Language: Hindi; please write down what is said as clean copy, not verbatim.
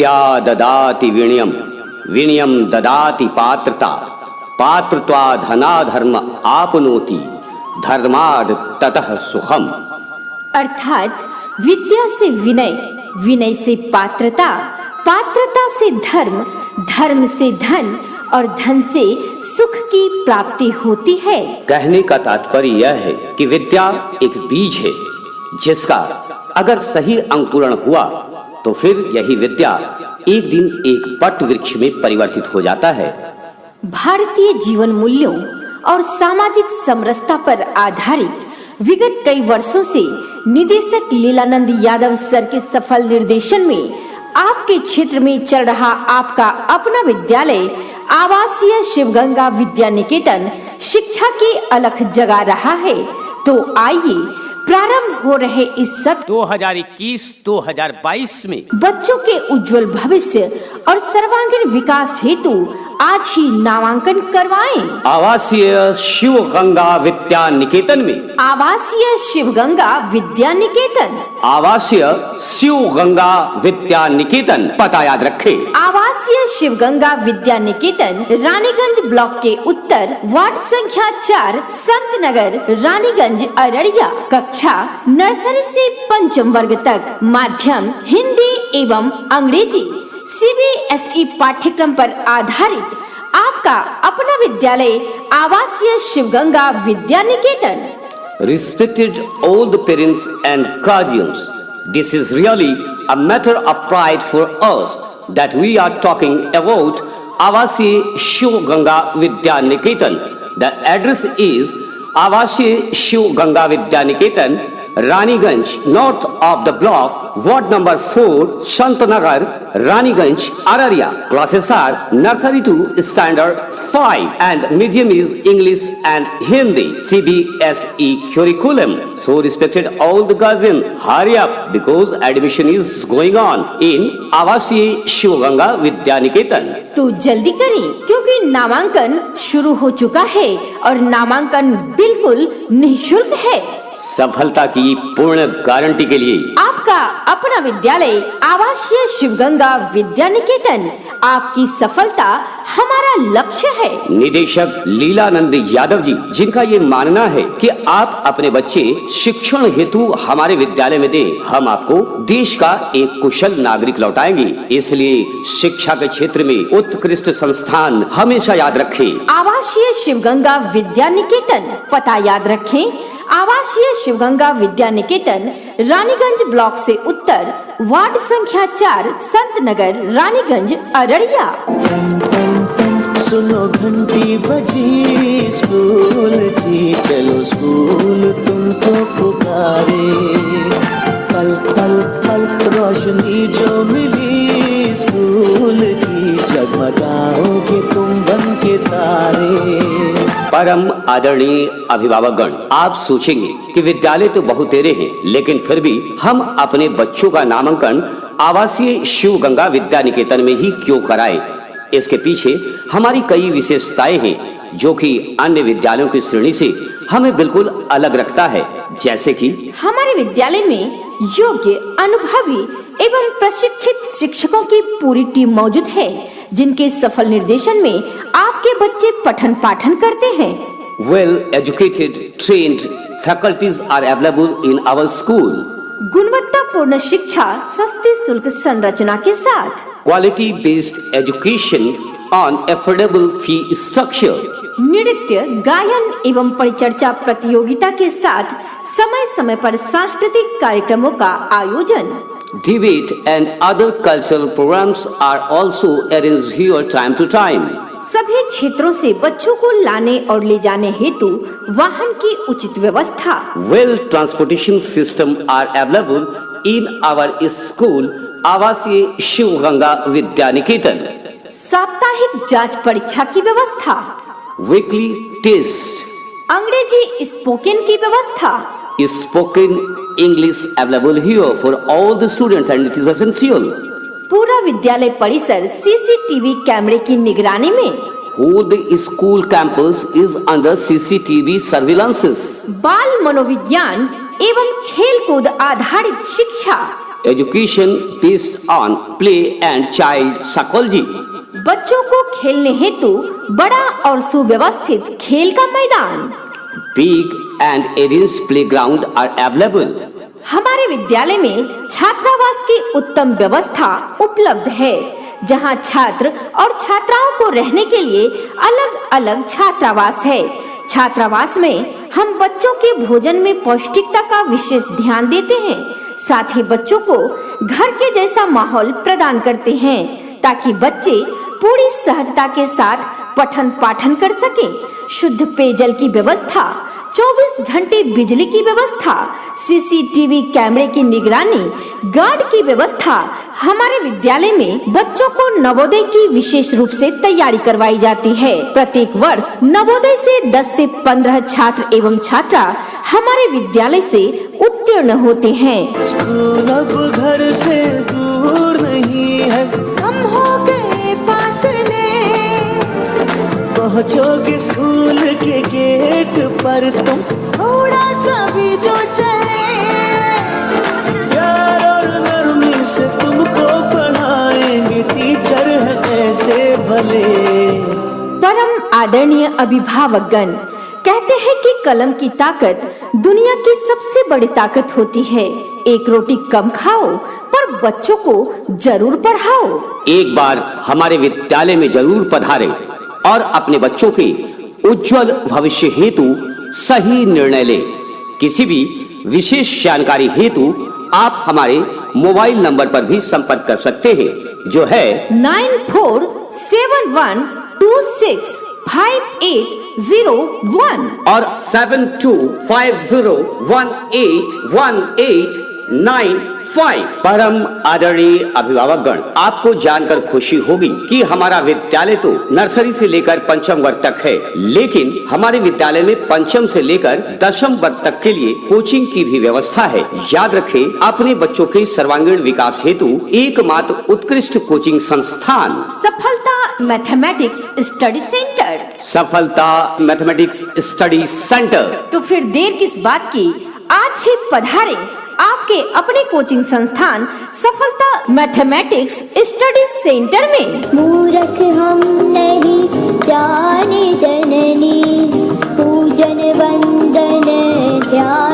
विद्या ददाति विनयम, विनयम ददाति पात्रता, पात्रत्वा धनाधर्म आपनोति, धर्मार्थ ततः सुखम। अर्थात विद्या से विनय, विनय से पात्रता, पात्रता से धर्म, धर्म से धन और धन से सुख की प्राप्ति होती है। कहने का तात्पर्य यह है कि विद्या एक बीज है जिसका अगर सही अंकुरण हुआ तो फिर यही विद्या एक दिन एक पट वृक्ष में परिवर्तित हो जाता है। भारतीय जीवन मूल्यों और सामाजिक समरसता पर आधारित विगत कई वर्षों से निदेशक लीलानंद यादव सर के सफल निर्देशन में आपके क्षेत्र में चल रहा आपका अपना विद्यालय आवासीय शिवगंगा विद्या निकेतन शिक्षा की अलख जगा रहा है। तो आइए प्रारंभ हो रहे इस सत्र 2021-2022 में बच्चों के उज्जवल भविष्य और सर्वांगीण विकास हेतु आज ही नामांकन करवाएं। आवासीय शिव गंगा विद्या निकेतन में, आवासीय शिवगंगा विद्या निकेतन, आवासीय शिव गंगा विद्या निकेतन, पता याद रखें। आवासीय शिवगंगा विद्या निकेतन रानीगंज ब्लॉक के उत्तर, वार्ड संख्या 4, संत नगर, रानीगंज, अररिया। कक्षा नर्सरी से पंचम वर्ग तक, माध्यम हिंदी एवं अंग्रेजी, CBSE पाठ्यक्रम पर आधारित आपका अपना विद्यालय आवासीय Sivaganga Vidya Niketan. Respected all the parents and guardians, this is really a matter of pride for us that we are talking about Avasiya Shiv Ganga Vidya Niketan. The address is Avasiya Shiv Ganga Vidya Niketan, Raniganj, north of the block, ward number 4, Shantanagar, Raniganj, Araria. Classes are nursery to standard 5 and medium is English and Hindi, CBSE curriculum. So respected all the guardians, hurry up because admission is going on in Avasiya Shiv Ganga Vidya Niketan. तो जल्दी करें क्योंकि नामांकन शुरू हो चुका है और नामांकन बिल्कुल निःशुल्क है। सफलता की पूर्ण गारंटी के लिए आपका अपना विद्यालय आवासीय शिवगंगा विद्या निकेतन, आपकी सफलता हमारा लक्ष्य है। निदेशक लीलानंद यादव जी, जिनका ये मानना है कि आप अपने बच्चे शिक्षण हेतु हमारे विद्यालय में दें, हम आपको देश का एक कुशल नागरिक लौटाएंगे। इसलिए शिक्षा के क्षेत्र में उत्कृष्ट संस्थान हमेशा याद रखें। आवासीय शिवगंगा विद्या निकेतन, पता याद रखें। आवासीय शिवगंगा विद्या निकेतन रानीगंज ब्लॉक से उत्तर, वार्ड संख्या 4, संत नगर, रानीगंज, अररिया। सुनो घंटी बजी स्कूल की, चलो स्कूल तुमको पुकारे। पल पल पल रोशनी जो मिली स्कूल की, जगमगाओगे तुम बन के तारे। परम आदरणीय अभिभावकगण, आप सोचेंगे कि विद्यालय तो बहुतेरे हैं, लेकिन फिर भी हम अपने बच्चों का नामांकन आवासीय शिव गंगा विद्या निकेतन में ही क्यों कराएं? इसके पीछे हमारी कई विशेषताएं हैं जो कि अन्य विद्यालयों की श्रेणी से हमें बिल्कुल अलग रखता है। जैसे कि हमारे विद्यालय में योग्य, अनुभवी एवं प्रशिक्षित शिक्षकों की पूरी टीम मौजूद है, जिनके सफल निर्देशन में आपके बच्चे पठन पाठन करते हैं। Well educated, trained faculties are available in our school. गुणवत्तापूर्ण शिक्षा सस्ते शुल्क संरचना के साथ, Quality based education on affordable fee structure. नृत्य, गायन एवं परिचर्चा प्रतियोगिता के साथ समय समय पर सांस्कृतिक कार्यक्रमों का आयोजन। Debate and other cultural programs are also arranged here time to time. सभी क्षेत्रों से बच्चों को लाने और ले जाने हेतु वाहन की उचित व्यवस्था। Well transportation system are available in our school आवासीय शिव गंगा विद्या निकेतन। साप्ताहिक जांच परीक्षा की व्यवस्था। Weekly test, अंग्रेजी स्पोकन की व्यवस्था। spoken English available here for all the students and it is essential. पूरा विद्यालय परिसर CCTV कैमरे की निगरानी में। Whole the school campus is under CCTV surveillances. बाल मनोविज्ञान एवं खेल कूद आधारित शिक्षा। education based on play and child psychology. बच्चों को खेलने हेतु बड़ा और सुव्यवस्थित खेल का मैदान, Big and arranged playground are available. हमारे विद्यालय में छात्रावास की उत्तम व्यवस्था उपलब्ध है, जहां छात्र और छात्राओं को रहने के लिए अलग-अलग छात्रावास है। छात्रावास में हम बच्चों के भोजन में पौष्टिकता का विशेष ध्यान देते हैं, साथ ही बच्चों को घर के जैसा माहौल प्रदान करते हैं ताकि बच्चे पूरी सहजता के साथ पठन पाठन कर सकें। शुद्ध पेयजल की व्यवस्था, 24 घंटे बिजली की व्यवस्था, सीसीटीवी कैमरे की निगरानी, गार्ड की व्यवस्था। हमारे विद्यालय में बच्चों को नवोदय की विशेष रूप से तैयारी करवाई जाती है। प्रत्येक वर्ष नवोदय से 10 से 15 छात्र एवं छात्रा हमारे विद्यालय से उत्तीर्ण होते हैं। स्कूल अब घर से दूर नहीं है, कम हो गए फासले, पहुँचोगे स्कूल के गेट पर तुम, थोड़ा सा भी जो चले, प्यार और नरमी से तुमको पढ़ाएंगे टीचर है ऐसे भले। परम आदरणीय अभिभावकगण, कहते हैं कि कलम की ताकत दुनिया की सबसे बड़ी ताकत होती है। एक रोटी कम खाओ पर बच्चों को जरूर पढ़ाओ। एक बार हमारे विद्यालय में जरूर पधारें और अपने बच्चों के उज्जवल भविष्य हेतु सही निर्णय लें। किसी भी विशेष जानकारी हेतु आप हमारे मोबाइल नंबर पर भी संपर्क कर सकते हैं, जो है 9471265801 और 7250181895। परम आदरणीय अभिभावकगण, आपको जानकर खुशी होगी कि हमारा विद्यालय तो नर्सरी से लेकर पंचम वर्ग तक है, लेकिन हमारे विद्यालय में पंचम से लेकर दशम वर्ग तक के लिए कोचिंग की भी व्यवस्था है। याद रखें, अपने बच्चों के सर्वांगीण विकास हेतु एकमात्र उत्कृष्ट कोचिंग संस्थान सफलता मैथमेटिक्स स्टडी सेंटर। सफलता मैथमेटिक्स स्टडी सेंटर। तो फिर देर किस बात की, आज ही पधारे आपके अपने कोचिंग संस्थान सफलता मैथमेटिक्स स्टडी सेंटर में। मूर्ख हम नहीं जाने जननी, पूजन वंदन ध्यान